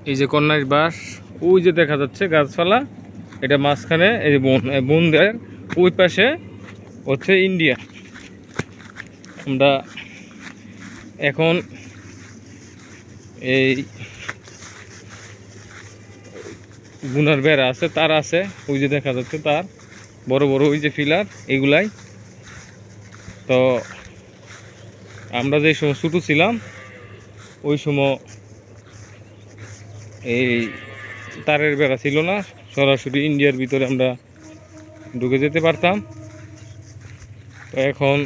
এই যে কন্যার বাস, ওই যে দেখা যাচ্ছে গাছপালা, এটা মাঝখানে এই যে বনের ওই পাশে হচ্ছে ইন্ডিয়া। আমরা এখন এই গুনার বেড়া আছে, তার আছে, ওই যে দেখা যাচ্ছে তার বড় বড় ওই যে ফিলার এগুলাই। তো আমরা যে সময় ছোটো ছিলাম ওই সময় এই তারের বেড়া ছিল না, সরাসরি ইন্ডিয়ার ভিতরে আমরা ঢুকে যেতে পারতাম। তো এখন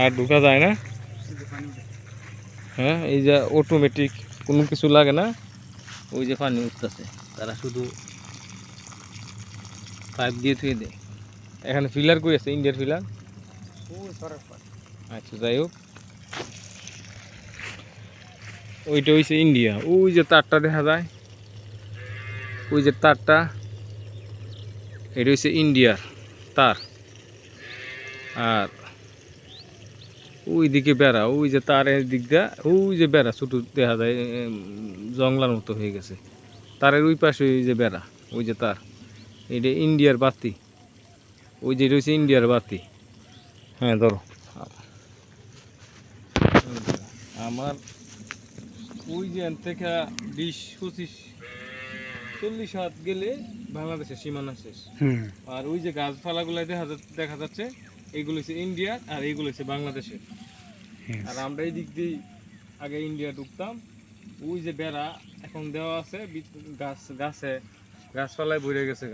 আর ঢোকা যায় না। হ্যাঁ, এই যে অটোমেটিক কোনো কিছু লাগে না, ওই যে পানি উঠতেছে, তারা শুধু পাইপ দিয়ে থুয়ে দেয়। এখানে ফিলার কই আছে, ইন্ডিয়ার ফিলার। আচ্ছা, যাই হোক, ওইটা হয়েছে ইন্ডিয়া। ওই যে তারটা দেখা যায়, ওই যে তারটা, এটা হচ্ছে ইন্ডিয়ার তার। আর ওই দিকে বেড়া, ওই যে তারের দিক দিয়ে ওই যে বেড়া ছোটো দেখা যায়, জংলার মতো হয়ে গেছে। তারের ওই পাশে ওই যে বেড়া, ওই যে তার, এটা ইন্ডিয়ার বাতি। ওই যে রয়েছে ইন্ডিয়ার বাতি। হ্যাঁ ধরো, আমার ওই যে থেকে 20-25-40 হাত গেলে বাংলাদেশের সীমানা শেষ। আর ওই যে গাছপালাগুলো দেখা যাচ্ছে, এইগুলো হচ্ছে ইন্ডিয়ার আর এইগুলো হচ্ছে বাংলাদেশের। আর আমরা এই দিক দিয়ে আগে ইন্ডিয়া ঢুকতাম। ওই যে বেড়া এখন দেওয়া আছে, গাছপালায় ভরে গেছে।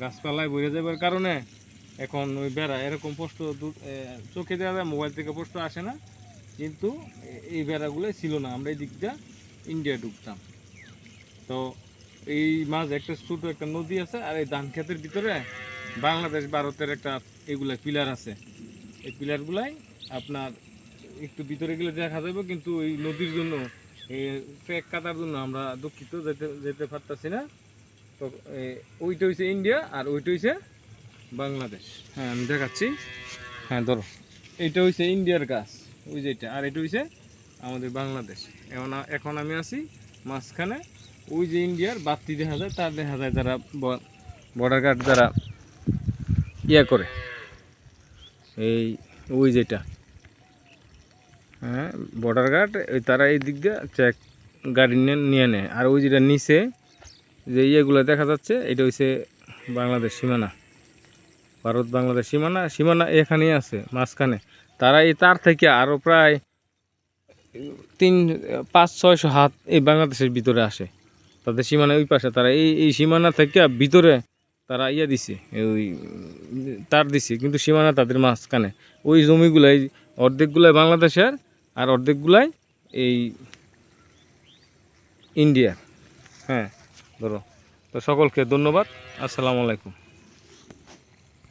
গাছপালায় ভরে যাবার কারণে এখন ওই বেড়া এরকম পোস্ট চোখে দেওয়া যায়, মোবাইল থেকে পোস্ট আসে না, কিন্তু এই বেড়াগুলোই ছিল না। আমরা এই দিকটা ইন্ডিয়া ঢুকতাম। তো এই মাঝে একটা ছোট একটা নদী আছে, আর এই ধান ক্ষেতের ভিতরে বাংলাদেশ ভারতের একটা এগুলা পিলার আছে। এই পিলারগুলাই আপনার একটু ভিতরে গেলে দেখা যাবে, কিন্তু ওই নদীর জন্য ট্রেক কাটার জন্য আমরা দুঃখিত, যেতে পারতেছি না। তো ওইটা হচ্ছে ইন্ডিয়া আর ওইটা হচ্ছে বাংলাদেশ। হ্যাঁ, আমি দেখাচ্ছি। হ্যাঁ ধরো, এইটা হচ্ছে ইন্ডিয়ার গাছ, ওই যেটা, আর এটা হচ্ছে আমাদের বাংলাদেশ। এখন আমি আছি মাঝখানে। ওই যে ইন্ডিয়ার বাতি দেখা যায়, তার দেখা যায় যারা বর্ডার গার্ড যারা ইয়া করে, এই ওই যেটা, হ্যাঁ বর্ডার গার্ড, ওই তারা এই দিক দিয়ে চেক গাড়ি নিয়ে নেয়। আর ওই যেটা নিচে যে ইয়েগুলো দেখা যাচ্ছে, এটা হচ্ছে বাংলাদেশ সীমানা, ভারত বাংলাদেশ সীমানা এখানেই আছে মাঝখানে। তারা এই তার থেকে আরও প্রায় 300-500-600 হাত এই বাংলাদেশের ভিতরে আসে, তাদের সীমানা ওই পাশে। তারা এই সীমানা থেকে ভিতরে তারা ইয়ে দিছে, ওই তার দিছে, কিন্তু সীমানা তাদের মাঝখানে। ওই জমিগুলাই অর্ধেকগুলাই বাংলাদেশের আর অর্ধেকগুলাই এই ইন্ডিয়া। হ্যাঁ ধরো, তো সকলকে ধন্যবাদ। আসসালামু আলাইকুম।